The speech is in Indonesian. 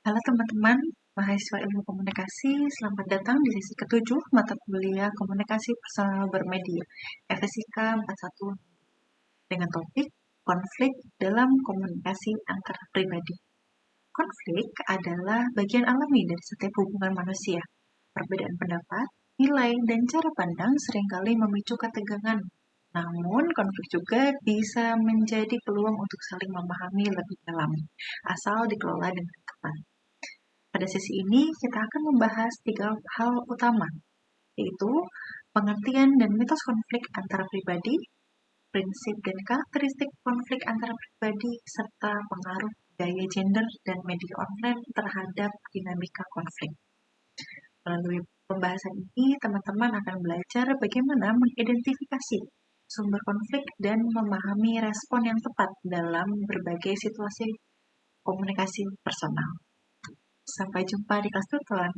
Halo teman-teman, mahasiswa ilmu komunikasi, selamat datang di sesi ke-7 mata kuliah komunikasi personal bermedia, FSIK 41, dengan topik konflik dalam komunikasi antar pribadi. Konflik adalah bagian alami dari setiap hubungan manusia. Perbedaan pendapat, nilai, dan cara pandang seringkali memicu ketegangan. Namun, konflik juga bisa menjadi peluang untuk saling memahami lebih dalam, asal dikelola dengan tepat. Pada sesi ini, kita akan membahas 3 hal utama, yaitu pengertian dan mitos konflik antara pribadi, prinsip dan karakteristik konflik antara pribadi, serta pengaruh gaya gender dan media online terhadap dinamika konflik. Melalui pembahasan ini, teman-teman akan belajar bagaimana mengidentifikasi sumber konflik dan memahami respon yang tepat dalam berbagai situasi komunikasi personal. Sampai jumpa di kelas tutoran.